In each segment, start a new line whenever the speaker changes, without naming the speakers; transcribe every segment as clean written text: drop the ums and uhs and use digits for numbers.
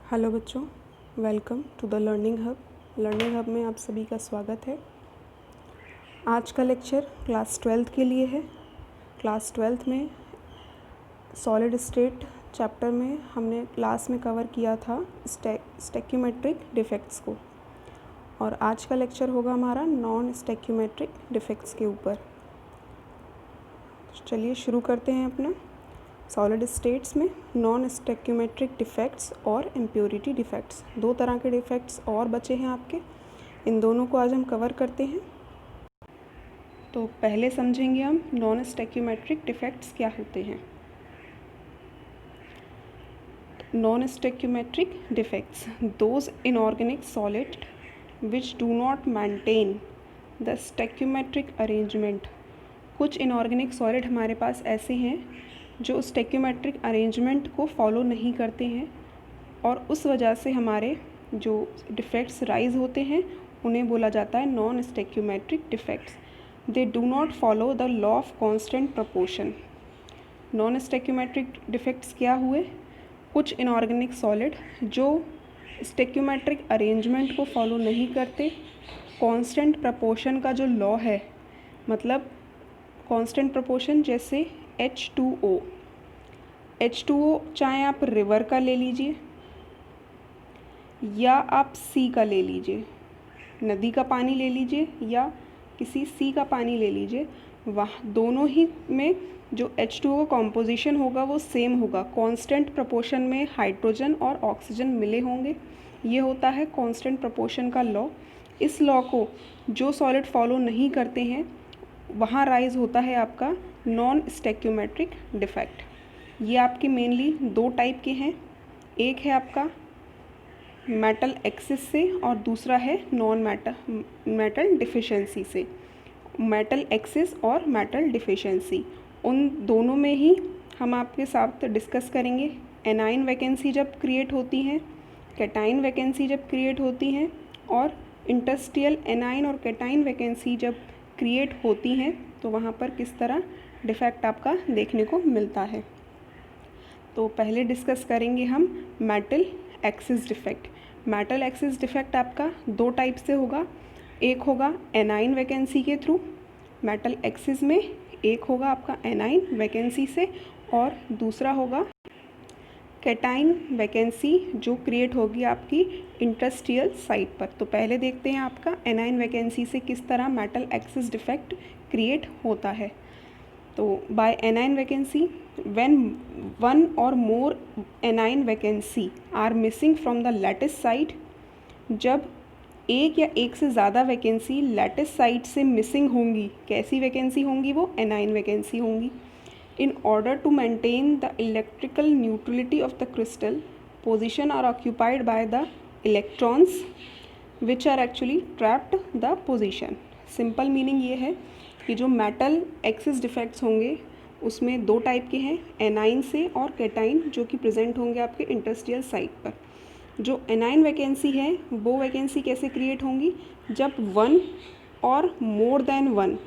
Hello बच्चों, welcome to the learning hub. Learning hub में आप सभी का स्वागत है। आज का लेक्चर क्लास 12th के लिए है। क्लास 12th में सॉलिड स्टेट चैप्टर में हमने क्लास में कवर किया था स्टैक्योमेट्रिक डिफेक्ट्स को, और आज का लेक्चर होगा हमारा नॉन स्टैक्योमेट्रिक डिफेक्ट्स के ऊपर। चलिए शुरू करते हैं अपना। सॉलिड स्टेट्स में नॉन स्टैक्योमेट्रिक डिफेक्ट्स और इम्प्योरिटी डिफेक्ट्स, दो तरह के डिफेक्ट्स और बचे हैं आपके। इन दोनों को आज हम कवर करते हैं। तो पहले समझेंगे हम नॉन स्टैक्योमेट्रिक डिफेक्ट्स क्या होते हैं। Non stoichiometric defects those inorganic solid which do not maintain the stoichiometric arrangement. कुछ इनऑर्गेनिक सॉलिड हमारे पास ऐसे हैं जो स्टैक्योमेट्रिक अरेंजमेंट को फॉलो नहीं करते हैं, और उस वजह से हमारे जो डिफेक्ट्स राइज होते हैं उन्हें बोला जाता है non stoichiometric defects. They do not follow the law of constant proportion. Non stoichiometric defects क्या हुए? कुछ इनऑर्गेनिक सॉलिड जो स्टैक्योमेट्रिक अरेंजमेंट को फॉलो नहीं करते, कांस्टेंट प्रपोर्शन का जो लॉ है, मतलब कांस्टेंट प्रपोर्शन जैसे H2O चाहे आप रिवर का ले लीजिए या आप सी का ले लीजिए, नदी का पानी ले लीजिए या किसी सी का पानी ले लीजिए, वह दोनों ही में जो H2O का कॉम्पोजिशन होगा वो सेम होगा। कांस्टेंट प्रपोर्शन में हाइड्रोजन और ऑक्सीजन मिले होंगे। ये होता है कांस्टेंट प्रपोर्शन का लॉ। इस लॉ को जो सॉलिड फॉलो नहीं करते हैं वहाँ राइज होता है आपका नॉन स्टैक्योमेट्रिक डिफेक्ट। ये आपके मेनली दो टाइप के हैं। एक है आपका मेटल एक्सेस से और दूसरा है नॉन मेटल डिफिशिएंसी से। मेटल एक्सेस और मेटल डिफिशिएंसी, उन दोनों में ही हम आपके साथ डिस्कस करेंगे। एनाइन वैकेंसी जब क्रिएट होती हैं, कैटाइन वैकेंसी जब क्रिएट होती हैं, और इंटरस्टिशियल एनाइन और कैटाइन वैकेंसी जब क्रिएट होती हैं तो वहाँ पर किस तरह डिफेक्ट आपका देखने को मिलता है। तो पहले डिस्कस करेंगे हम metal excess defect. Metal excess defect आपका दो टाइप से होगा। एक होगा एनाइन वैकेंसी के थ्रू मेटल एक्सिस में, एक होगा आपका एनाइन वैकेंसी से, और दूसरा होगा कैटाइन वैकेंसी जो क्रिएट होगी आपकी इंटरस्टिशियल साइट पर। तो पहले देखते हैं आपका एनाइन वैकेंसी से किस तरह मेटल एक्सिस डिफेक्ट क्रिएट होता है। तो by anion vacancy, when one or more anion vacancy are missing from the lattice site, जब एक या एक से ज़्यादा वैकेंसी लैटिस साइट से मिसिंग होंगी, कैसी वैकेंसी होंगी वो? एनाइन वैकेंसी होंगी। In order to maintain the electrical neutrality of the crystal, position are occupied by the electrons which are actually trapped the position. Simple meaning ये है कि जो मेटल एक्सिस डिफेक्ट्स होंगे उसमें दो टाइप के हैं, एनाइन से और कैटाइन, जो कि प्रेजेंट होंगे आपके इंटरस्टिशियल साइट पर। जो एनाइन वैकेंसी है वो वैकेंसी कैसे क्रिएट होंगी? जब one or more than one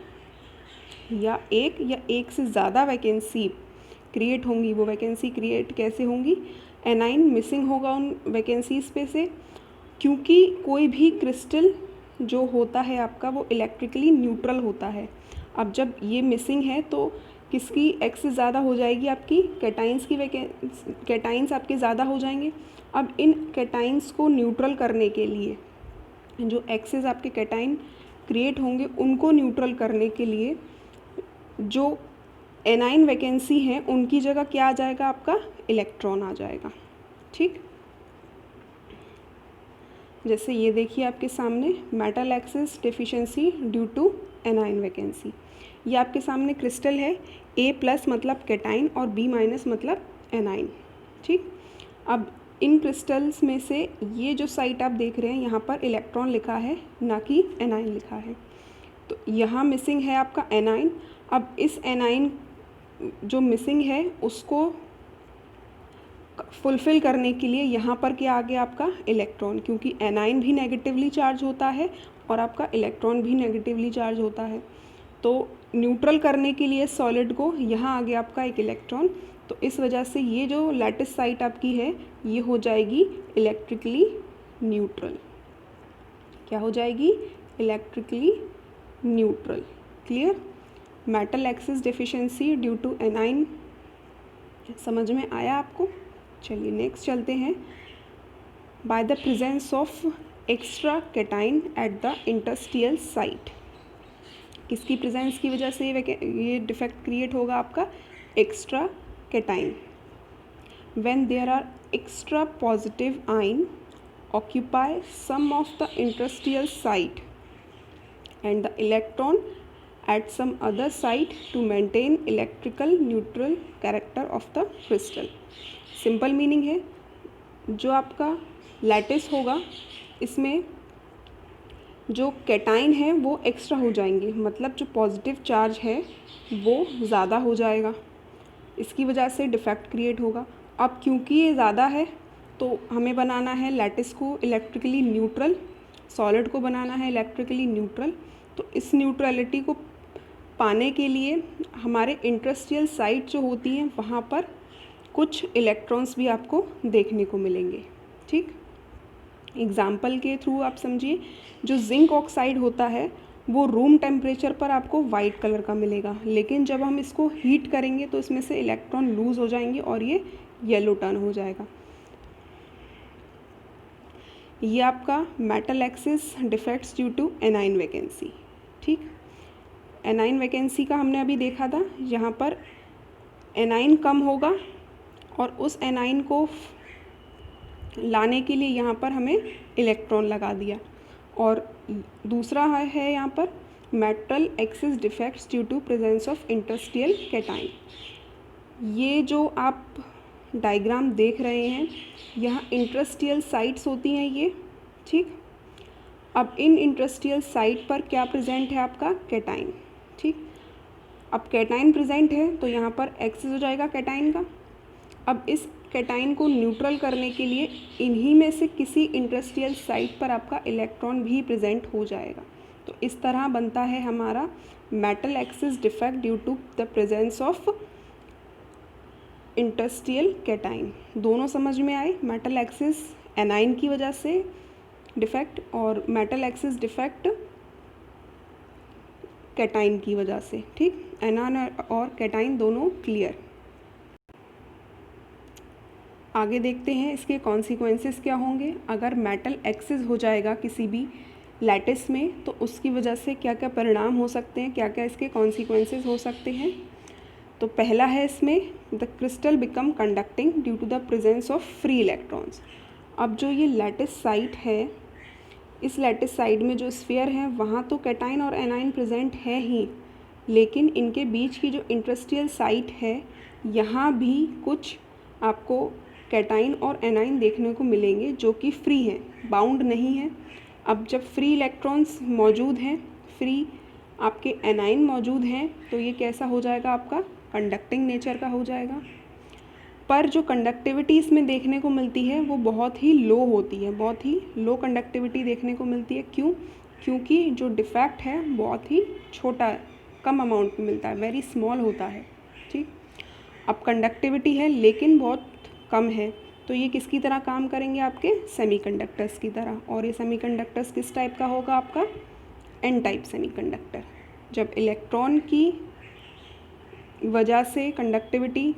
या एक से ज़्यादा वैकेंसी क्रिएट होंगी। वो वैकेंसी क्रिएट कैसे होंगी? एनाइन मिसिंग होगा उन वैकेंसीज़ पे से, क्योंकि कोई भी क्रिस्टल जो होता है आपका वो इलेक्ट्रिकली न्यूट्रल होता है। अब जब ये मिसिंग है तो किसकी एक्सिस ज़्यादा हो जाएगी? आपकी कैटाइंस की कैटाइंस आपके ज़्यादा हो जाएंगे। अब इन कैटाइंस को न्यूट्रल करने के लिए जो एक्सिस आपके कैटाइन क्रिएट होंगे उनको न्यूट्रल करने के लिए जो एनाइन वैकेंसी है उनकी जगह क्या आ जाएगा? आपका इलेक्ट्रॉन आ जाएगा। ठीक, जैसे ये देखिए आपके सामने metal excess deficiency due to anion vacancy. ये आपके सामने क्रिस्टल है, A+ मतलब कैटाइन और B- मतलब एनाइन। ठीक, अब इन क्रिस्टल्स में से ये जो साइट आप देख रहे हैं यहाँ पर इलेक्ट्रॉन लिखा है, ना कि एनाइन लिखा है। तो यहाँ मिसिंग है आपका एनाइन। अब इस एनाइन जो मिसिंग है उसको फुलफ़िल करने के लिए यहाँ पर क्या आ गया? आपका इलेक्ट्रॉन, क्योंकि एनाइन भी नेगेटिवली चार्ज होता है और आपका इलेक्ट्रॉन भी नेगेटिवली चार्ज होता है। तो न्यूट्रल करने के लिए सॉलिड को यहाँ आ गया आपका एक इलेक्ट्रॉन। तो इस वजह से ये जो लैटिस साइट आपकी है ये हो जाएगी इलेक्ट्रिकली न्यूट्रल। क्या हो जाएगी? Electrically neutral. Clear? Metal excess deficiency due to anion समझ में आया आपको? चलिए नेक्स्ट चलते हैं। By the presence of extra cation at the interstitial site. किसकी प्रेजेंस की वजह से ये डिफेक्ट क्रिएट होगा आपका? Extra cation. When there are extra positive ion occupy some of the interstitial site and the electron at some other site to maintain electrical neutral character of the crystal। Simple meaning है, जो आपका lattice होगा इसमें जो cation है वो extra हो जाएंगे, मतलब जो पॉजिटिव चार्ज है वो ज़्यादा हो जाएगा, इसकी वजह से डिफेक्ट क्रिएट होगा। अब क्योंकि ये ज़्यादा है तो हमें बनाना है लैटिस को इलेक्ट्रिकली न्यूट्रल, सॉलिड को बनाना है इलेक्ट्रिकली न्यूट्रल। तो इस न्यूट्रलिटी को पाने के लिए हमारे इंटरस्टियल साइट जो होती हैं वहाँ पर कुछ इलेक्ट्रॉन्स भी आपको देखने को मिलेंगे। ठीक, एग्जाम्पल के थ्रू आप समझिए, जो जिंक ऑक्साइड होता है वो रूम टेम्परेचर पर आपको वाइट कलर का मिलेगा, लेकिन जब हम इसको हीट करेंगे तो इसमें से इलेक्ट्रॉन लूज़ हो जाएंगे और ये येलो टर्न हो जाएगा। ये आपका metal excess defects due to anion vacancy. ठीक, एनाइन वैकेंसी का हमने अभी देखा था, यहाँ पर एनाइन कम होगा और उस एनाइन को लाने के लिए यहाँ पर हमें इलेक्ट्रॉन लगा दिया। और दूसरा है यहाँ पर metal excess defects due to presence of interstitial cation. ये जो आप डायग्राम देख रहे हैं यहाँ इंटरस्टियल साइट्स होती हैं ये। ठीक, अब इन इंटरस्टियल साइट पर क्या प्रेजेंट है आपका? कैटाइन। ठीक, अब कैटाइन प्रेजेंट है तो यहाँ पर एक्सिस हो जाएगा कैटाइन का। अब इस कैटाइन को न्यूट्रल करने के लिए इन्हीं में से किसी इंटरस्टियल साइट पर आपका इलेक्ट्रॉन भी प्रेजेंट हो जाएगा। तो इस तरह बनता है हमारा metal excess defect due to the presence of interstitial cation. दोनों समझ में आए? मेटल एक्सिस एनाइन की वजह से डिफेक्ट और मेटल एक्सिस डिफेक्ट कैटाइन की वजह से। ठीक, एनाइन और कैटाइन दोनों क्लियर। आगे देखते हैं इसके कॉन्सिक्वेंसेस क्या होंगे। अगर मेटल एक्सिस हो जाएगा किसी भी लैटिस में तो उसकी वजह से क्या क्या परिणाम हो सकते हैं, क्या क्या इसके कॉन्सिक्वेंसेस हो सकते हैं। तो पहला है इसमें the crystal become conducting due to the presence of free electrons. अब जो ये लैटिस साइट है, इस लैटिस साइट में जो स्फीयर है वहाँ तो कैटाइन और एनाइन प्रेजेंट है ही, लेकिन इनके बीच की जो इंटरस्टियल साइट है यहाँ भी कुछ आपको कैटाइन और एनाइन देखने को मिलेंगे जो कि फ्री हैं, बाउंड नहीं है। अब जब फ्री इलेक्ट्रॉन्स मौजूद हैं, फ्री आपके एनाइन मौजूद हैं, तो ये कैसा हो जाएगा आपका? कंडक्टिंग नेचर का हो जाएगा। पर जो कंडक्टिविटी इसमें देखने को मिलती है वो बहुत ही लो होती है, बहुत ही लो कंडक्टिविटी देखने को मिलती है। क्यों? क्योंकि जो डिफेक्ट है बहुत ही छोटा, कम अमाउंट में मिलता है, वेरी स्मॉल होता है। ठीक, अब कंडक्टिविटी है लेकिन बहुत कम है, तो ये किसकी तरह काम करेंगे? आपके सेमीकंडक्टर्स की तरह। और ये सेमीकंडक्टर्स किस टाइप का होगा आपका? N type semiconductor. जब इलेक्ट्रॉन की वजह से कंडक्टिविटी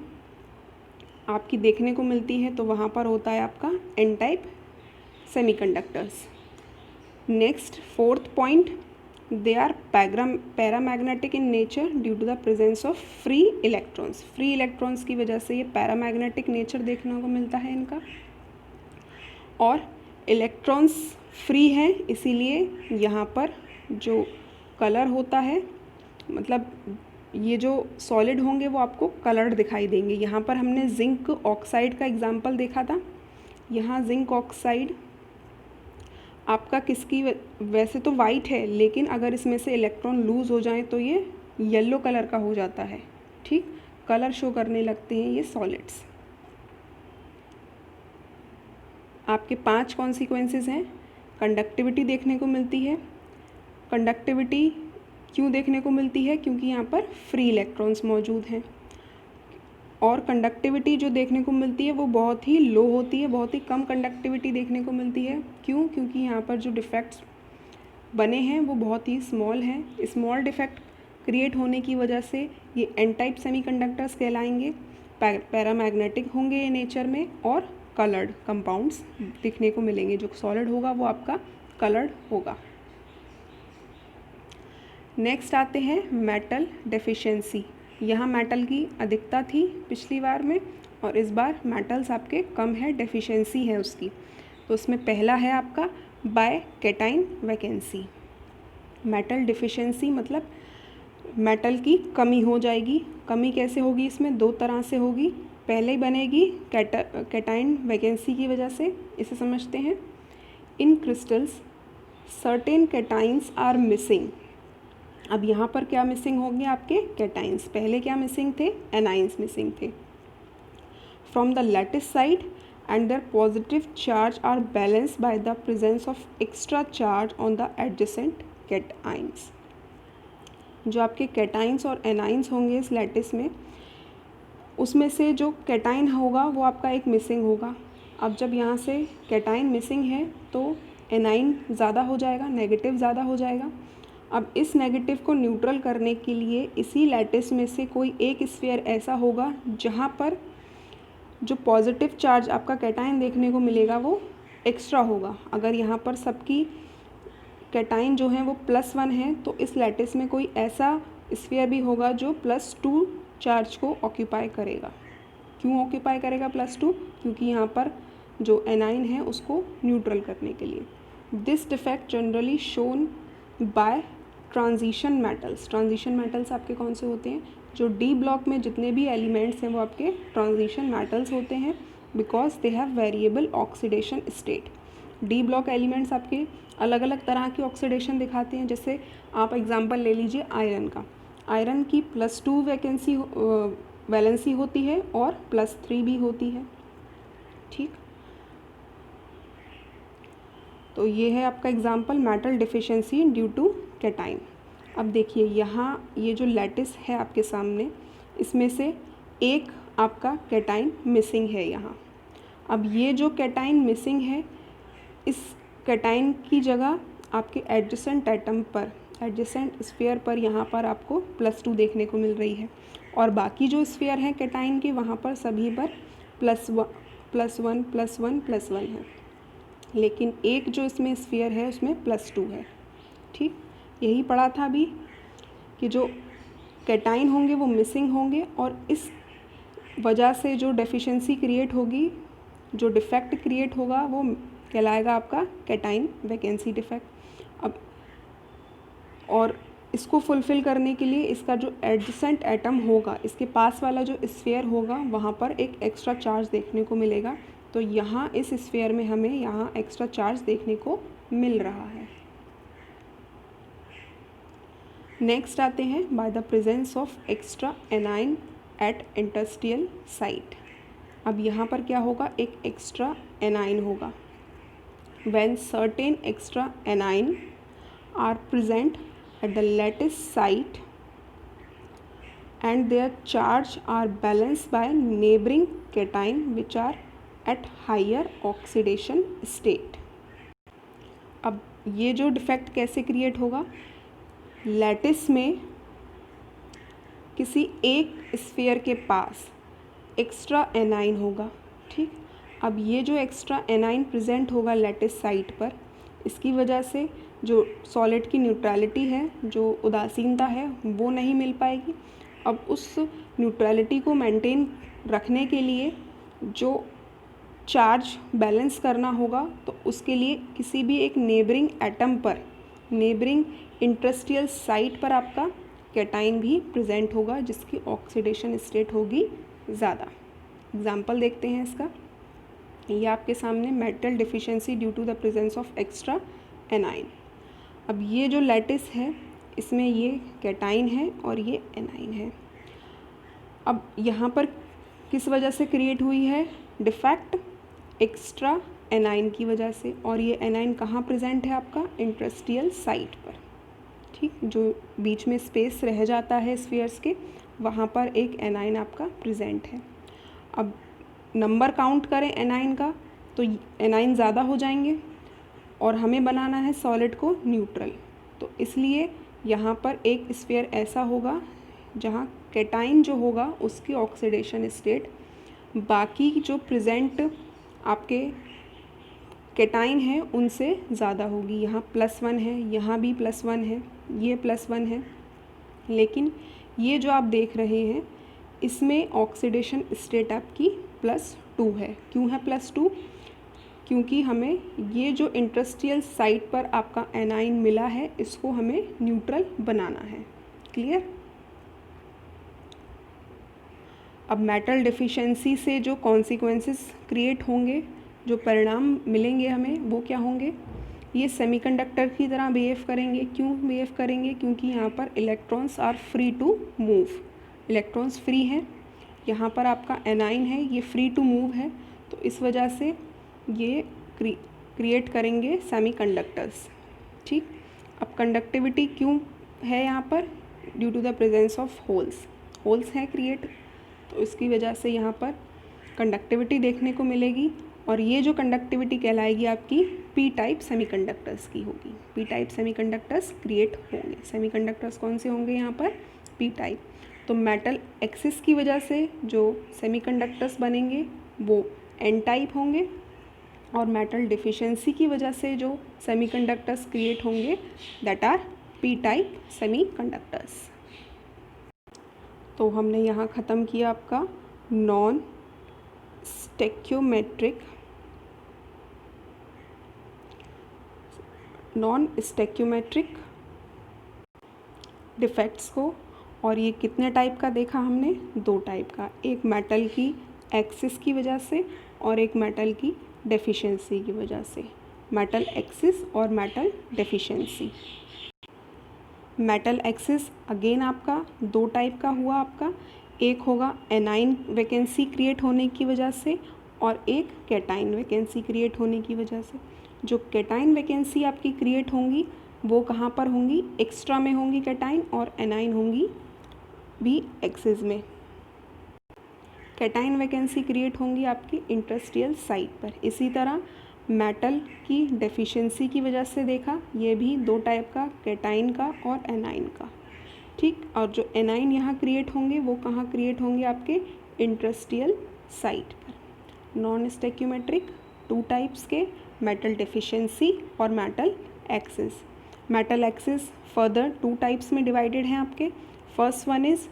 आपकी देखने को मिलती है तो वहाँ पर होता है आपका N type semiconductors. Next fourth point, they are paramagnetic in nature due to the presence of free electrons. Free electrons की वजह से ये पैरामैग्नेटिक नेचर देखने को मिलता है इनका। और इलेक्ट्रॉन्स फ्री हैं इसीलिए यहाँ पर जो कलर होता है, मतलब ये जो सॉलिड होंगे वो आपको कलर्ड दिखाई देंगे। यहाँ पर हमने जिंक ऑक्साइड का एग्जांपल देखा था। यहाँ जिंक ऑक्साइड आपका किसकी, वैसे तो वाइट है लेकिन अगर इसमें से इलेक्ट्रॉन लूज़ हो जाएं तो ये येलो कलर का हो जाता है। ठीक, कलर शो करने लगते हैं ये सॉलिड्स। आपके 5 कॉन्सिक्वेंसेस हैं। कंडक्टिविटी देखने को मिलती है। कंडक्टिविटी क्यों देखने को मिलती है? क्योंकि यहाँ पर फ्री इलेक्ट्रॉन्स मौजूद हैं। और कंडक्टिविटी जो देखने को मिलती है वो बहुत ही लो होती है, बहुत ही कम कंडक्टिविटी देखने को मिलती है। क्यों? क्योंकि यहाँ पर जो डिफेक्ट्स बने हैं वो बहुत ही स्मॉल हैं। स्मॉल डिफेक्ट क्रिएट होने की वजह से ये एन टाइप सेमीकंडक्टर्स कहलाएंगे, पैरामैग्नेटिक होंगे ये नेचर में, और कलर्ड कंपाउंड्स दिखने को मिलेंगे। जो सॉलिड होगा वो आपका कलर्ड होगा। नेक्स्ट आते हैं मेटल डेफिशिएंसी। यहाँ मेटल की अधिकता थी पिछली बार में और इस बार मेटल्स आपके कम है, डेफिशिएंसी है उसकी। तो उसमें पहला है आपका by cation vacancy. Metal deficiency मतलब मेटल की कमी हो जाएगी। कमी कैसे होगी? इसमें दो तरह से होगी। पहले बनेगी कैटाइन वैकेंसी की वजह से, इसे समझते हैं। इन क्रिस्टल्स सर्टेन कैटाइन्स आर मिसिंग। अब यहाँ पर क्या मिसिंग होंगे? आपके कैटाइन्स। पहले क्या मिसिंग थे? एनाइंस मिसिंग थे। From the lattice side and their positive charge are balanced by the presence of extra charge on the adjacent cations. जो आपके कैटाइन्स और एनाइंस होंगे इस लैटिस में, उसमें से जो कैटाइन होगा वो आपका एक मिसिंग होगा। अब जब यहाँ से कैटाइन मिसिंग है तो एनाइन ज़्यादा हो जाएगा, नेगेटिव ज़्यादा हो जाएगा। अब इस नेगेटिव को न्यूट्रल करने के लिए इसी लैटिस में से कोई एक स्फीयर ऐसा होगा जहाँ पर जो पॉजिटिव चार्ज आपका कैटाइन देखने को मिलेगा वो एक्स्ट्रा होगा। अगर यहाँ पर सबकी कैटाइन जो है वो +1 है तो इस लैटिस में कोई ऐसा स्फीयर भी होगा जो +2 चार्ज को ऑक्यूपाई करेगा। क्यों ऑक्यूपाई करेगा +2? क्योंकि यहाँ पर जो एनाइन है उसको न्यूट्रल करने के लिए। This defect generally shown by transition metals. Transition metals आपके कौन से होते हैं? जो डी ब्लॉक में जितने भी एलिमेंट्स हैं वो आपके ट्रांजिशन मेटल्स होते हैं, because they have variable oxidation state. D block elements आपके अलग अलग तरह की ऑक्सीडेशन दिखाते हैं। जैसे आप एग्जांपल ले लीजिए आयरन का। आयरन की +2 वैलेंसी होती है और +3 भी होती है। ठीक, तो ये है आपका example metal deficiency due to cation. अब देखिए यहाँ ये जो लैटिस है आपके सामने, इसमें से एक आपका कैटाइन मिसिंग है यहाँ। अब ये जो कैटाइन मिसिंग है, इस कैटाइन की जगह आपके एडजेसेंट एटम पर, एडजेसेंट स्फीयर पर यहाँ पर आपको +2 देखने को मिल रही है, और बाकी जो स्फीयर हैं कैटाइन के वहाँ पर सभी पर +1 है, लेकिन एक जो इसमें स्फीयर है उसमें +2 है। ठीक, यही पढ़ा था अभी कि जो कैटाइन होंगे वो मिसिंग होंगे और इस वजह से जो डेफिशिएंसी क्रिएट होगी, जो डिफेक्ट क्रिएट होगा वो कहलाएगा आपका कैटाइन वैकेंसी डिफेक्ट। अब और इसको फुलफ़िल करने के लिए इसका जो एडजेसेंट एटम होगा, इसके पास वाला जो स्फीयर होगा वहाँ पर एक एक्स्ट्रा चार्ज देखने को मिलेगा। तो यहाँ इस स्फीयर में हमें यहाँ एक्स्ट्रा चार्ज देखने को मिल रहा है। नेक्स्ट आते हैं by the presence of extra anion at interstitial site. अब यहाँ पर क्या होगा? एक एक्स्ट्रा एनाइन होगा। When certain extra anion are present at the lattice site and their charge are balanced by neighboring cation which are at higher oxidation state। अब ये जो डिफेक्ट कैसे क्रिएट होगा? लैटिस में किसी एक स्फीयर के पास एक्स्ट्रा एनाइन होगा। ठीक, अब ये जो एक्स्ट्रा एनाइन प्रेजेंट होगा लैटिस साइट पर, इसकी वजह से जो सॉलिड की न्यूट्रलिटी है, जो उदासीनता है, वो नहीं मिल पाएगी। अब उस न्यूट्रलिटी को मेंटेन रखने के लिए जो चार्ज बैलेंस करना होगा, तो उसके लिए किसी भी एक नेबरिंग एटम पर, नेबरिंग इंटरस्टियल साइट पर आपका कैटाइन भी प्रेजेंट होगा जिसकी ऑक्सीडेशन स्टेट होगी ज़्यादा। एग्जाम्पल देखते हैं इसका। ये आपके सामने metal deficiency due to the presence of extra anion. अब ये जो लैटिस है इसमें ये कैटाइन है और ये एनाइन है। अब यहाँ पर किस वजह से क्रिएट हुई है डिफेक्ट? एक्स्ट्रा एनाइन की वजह से। और ये एनाइन कहाँ प्रेजेंट है आपका? इंटरस्टियल साइट पर। ठीक, जो बीच में स्पेस रह जाता है स्फीयर्स के, वहाँ पर एक एनाइन आपका प्रेजेंट है। अब नंबर काउंट करें एनाइन का तो एनाइन ज़्यादा हो जाएंगे और हमें बनाना है सॉलिड को न्यूट्रल। तो इसलिए यहाँ पर एक स्फीयर ऐसा होगा जहाँ कैटाइन जो होगा उसकी ऑक्सीडेशन स्टेट बाकी जो प्रेजेंट आपके कैटाइन है उनसे ज़्यादा होगी। यहाँ +1 है, यहाँ भी +1 है, ये +1 है, लेकिन ये जो आप देख रहे हैं इसमें ऑक्सीडेशन स्टेट आपकी +2 है। क्यों है +2? क्योंकि हमें ये जो इंडस्ट्रियल साइट पर आपका एनाइन मिला है इसको हमें न्यूट्रल बनाना है। क्लियर? अब मेटल डिफिशिएंसी से जो कॉन्सिक्वेंसेस क्रिएट होंगे, जो परिणाम मिलेंगे हमें, वो क्या होंगे? ये सेमीकंडक्टर की तरह बिहेव करेंगे। क्यों बिहेव करेंगे? क्योंकि यहाँ पर electrons are free to move, electrons free हैं। यहाँ पर आपका एनाइन है, ये फ्री टू मूव है, तो इस वजह से ये क्रिएट करेंगे सेमीकंडक्टर्स। ठीक, अब कंडक्टिविटी क्यों है यहाँ पर? Due to the presence of holes, holes हैं क्रिएट, तो इसकी वजह से यहाँ पर कंडक्टिविटी देखने को मिलेगी। और ये जो कंडक्टिविटी कहलाएगी आपकी पी टाइप सेमीकंडक्टर्स की होगी। पी टाइप सेमीकंडक्टर्स क्रिएट होंगे। सेमीकंडक्टर्स कौन से होंगे यहाँ पर? P type. तो मेटल एक्सिस की वजह से जो सेमीकंडक्टर्स बनेंगे वो एन टाइप होंगे, और मेटल डिफिशिएंसी की वजह से जो सेमीकंडक्टर्स क्रिएट होंगे that R P type semiconductors. तो हमने यहाँ ख़त्म किया आपका नॉन स्टैक्योमेट्रिक डिफेक्ट्स को। और ये कितने टाइप का देखा हमने? 2 टाइप का, एक मेटल की एक्सिस की वजह से और एक मेटल की डेफिशिएंसी की वजह से। मेटल एक्सिस और metal deficiency. Metal axis again आपका 2 टाइप का हुआ आपका, एक होगा एनाइन वैकेंसी क्रिएट होने की वजह से और एक कैटाइन वैकेंसी क्रिएट होने की वजह से। जो कैटाइन वैकेंसी आपकी क्रिएट होंगी वो कहाँ पर होंगी? एक्स्ट्रा में होंगी कैटाइन, और एनाइन होंगी भी एक्सिस में। कैटाइन वैकेंसी क्रिएट होंगी आपकी इंडस्ट्रियल साइट पर। इसी तरह मेटल की डेफिशिएंसी की वजह से देखा, ये भी 2 टाइप का, कैटाइन का और एनाइन का। ठीक, और जो एनाइन यहाँ क्रिएट होंगे वो कहाँ क्रिएट होंगे? आपके इंडस्ट्रियल साइट पर। नॉन स्टैक्योमेट्रिक 2 टाइप्स के, मेटल डेफिशिएंसी और metal axis. Metal axis further 2 types में डिवाइडेड हैं आपके। First one is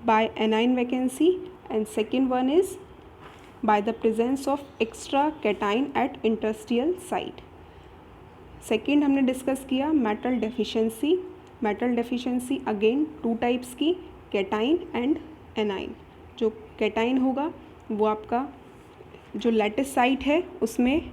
by anion vacancy and second one is by the presence of extra cation at interstitial site। Second हमने discuss किया metal deficiency. Metal deficiency again 2 types की, cation and A9. जो cation होगा वो आपका जो lattice site है उसमें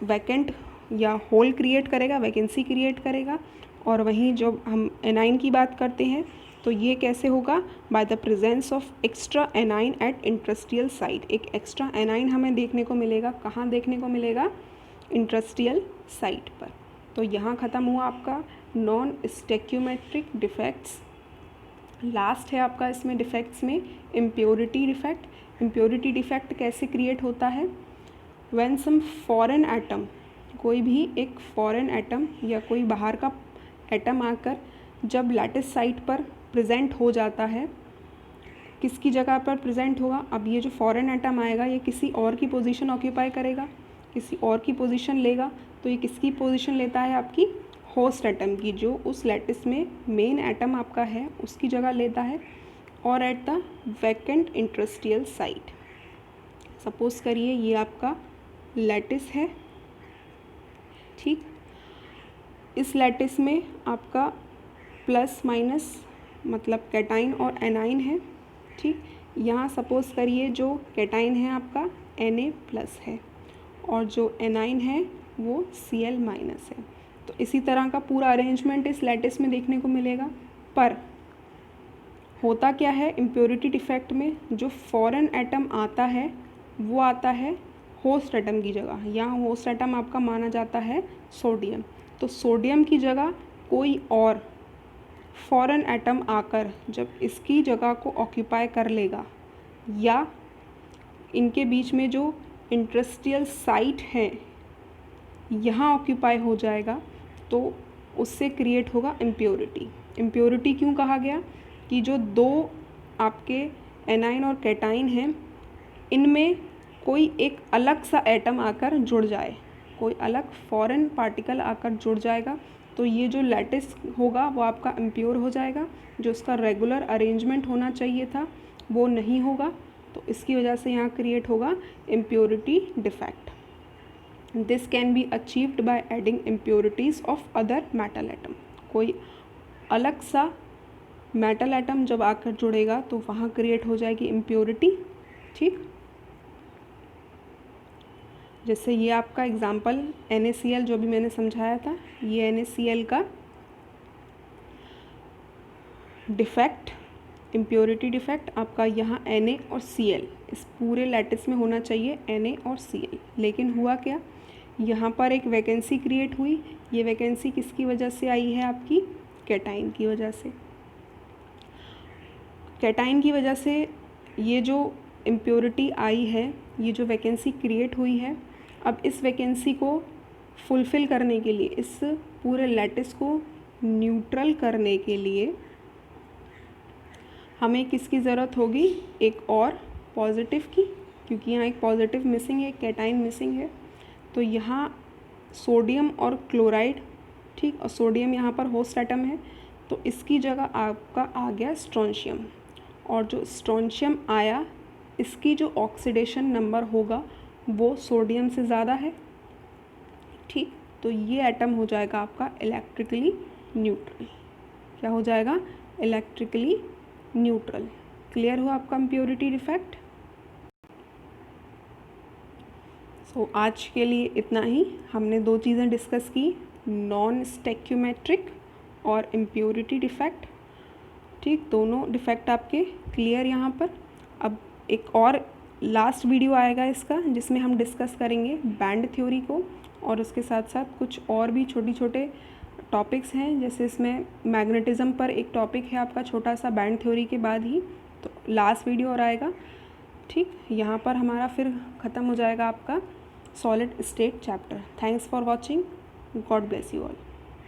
वैकेंट या होल क्रिएट करेगा, वैकेंसी क्रिएट करेगा। और वहीं जो हम एनाइन की बात करते हैं तो ये कैसे होगा? By the presence of extra anion at industrial site. एक एक्स्ट्रा एनाइन हमें देखने को मिलेगा, कहाँ देखने को मिलेगा? इंडस्ट्रियल साइट पर। तो यहाँ ख़त्म हुआ आपका नॉन स्टैक्योमेट्रिक डिफेक्ट्स। लास्ट है आपका इसमें डिफेक्ट्स में इम्प्योरिटी डिफेक्ट। इम्प्योरिटी डिफेक्ट कैसे क्रिएट होता है? व्हेन सम फॉरेन एटम, कोई भी एक फॉरेन एटम या कोई बाहर का एटम आकर जब लैटिस साइट पर प्रेजेंट हो जाता है, किसकी जगह पर प्रेजेंट होगा? अब ये जो फॉरेन एटम आएगा ये किसी और की पोजीशन ऑक्यूपाई करेगा, किसी और की पोजीशन लेगा। तो ये किसकी पोजीशन लेता है? आपकी होस्ट एटम की, जो उस लैटिस में मेन एटम आपका है उसकी जगह लेता है, और at the vacant industrial site. Suppose करिए ये आपका लैटिस है, ठीक। इस लैटिस में आपका प्लस माइनस मतलब कैटाइन और एनाइन है, ठीक। यहाँ सपोज करिए जो कैटाइन है आपका Na+ है और जो एनाइन है वो Cl- है। तो इसी तरह का पूरा अरेंजमेंट इस लैटिस में देखने को मिलेगा। पर होता क्या है इम्प्योरिटी डिफेक्ट में? जो फॉरेन एटम आता है वो आता है होस्ट एटम की जगह। यहाँ होस्ट एटम आपका माना जाता है सोडियम। तो सोडियम की जगह कोई और फॉरेन एटम आकर जब इसकी जगह को ऑक्यूपाई कर लेगा या इनके बीच में जो इंटरेस्टियल साइट है यहाँ ऑक्यूपाई हो जाएगा तो उससे क्रिएट होगा इम्प्योरिटी। इम्प्योरिटी क्यों कहा गया कि जो दो आपके एनाइन और कैटाइन हैं इनमें कोई एक अलग सा एटम आकर जुड़ जाए, कोई अलग फॉरेन पार्टिकल आकर जुड़ जाएगा तो ये जो लैटिस होगा वो आपका इम्प्योर हो जाएगा, जो उसका रेगुलर अरेंजमेंट होना चाहिए था वो नहीं होगा, तो इसकी वजह से यहाँ क्रिएट होगा impurity defect. This can be achieved by adding impurities of other metal atom. कोई अलग सा मेटल एटम जब आकर जुड़ेगा तो वहाँ क्रिएट हो जाएगी इम्प्योरिटी। ठीक, जैसे ये आपका एग्जाम्पल NaCl जो भी मैंने समझाया था, ये NaCl का डिफेक्ट, इम्प्योरिटी डिफेक्ट आपका यहाँ Na और Cl, इस पूरे लैटिस में होना चाहिए Na और Cl, लेकिन हुआ क्या, यहाँ पर एक वैकेंसी क्रिएट हुई। ये वैकेंसी किसकी वजह से आई है, आपकी कैटाइन की वजह से। कैटाइन की वजह से ये जो इम्प्योरिटी आई है, ये जो वैकेंसी क्रिएट हुई है, अब इस वैकेंसी को फुलफ़िल करने के लिए, इस पूरे लैटिस को न्यूट्रल करने के लिए हमें किसकी ज़रूरत होगी, एक और पॉजिटिव की, क्योंकि यहाँ एक पॉजिटिव मिसिंग है, एक कैटाइन मिसिंग है। तो यहाँ सोडियम और क्लोराइड, ठीक, और सोडियम यहाँ पर होस्ट एटम है तो इसकी जगह आपका आ गया स्ट्रोंशियम, और जो स्ट्रोंशियम आया इसकी जो ऑक्सीडेशन नंबर होगा वो सोडियम से ज़्यादा है। ठीक, तो ये एटम हो जाएगा आपका इलेक्ट्रिकली न्यूट्रल। क्या हो जाएगा, इलेक्ट्रिकली न्यूट्रल। क्लियर हुआ आपका इम्प्योरिटी डिफेक्ट। सो आज के लिए इतना ही। हमने दो चीज़ें डिस्कस की, नॉन स्टेक्यूमेट्रिक और इम्प्योरिटी डिफेक्ट। ठीक, दोनों डिफेक्ट आपके क्लियर यहाँ पर। अब एक और लास्ट वीडियो आएगा इसका जिसमें हम डिस्कस करेंगे बैंड थ्योरी को, और उसके साथ साथ कुछ और भी छोटे छोटे टॉपिक्स हैं, जैसे इसमें मैग्नेटिज्म पर एक टॉपिक है आपका छोटा सा बैंड थ्योरी के बाद ही, तो लास्ट वीडियो और आएगा। ठीक, यहाँ पर हमारा फिर ख़त्म हो जाएगा आपका solid state chapter. Thanks for watching, God bless you all.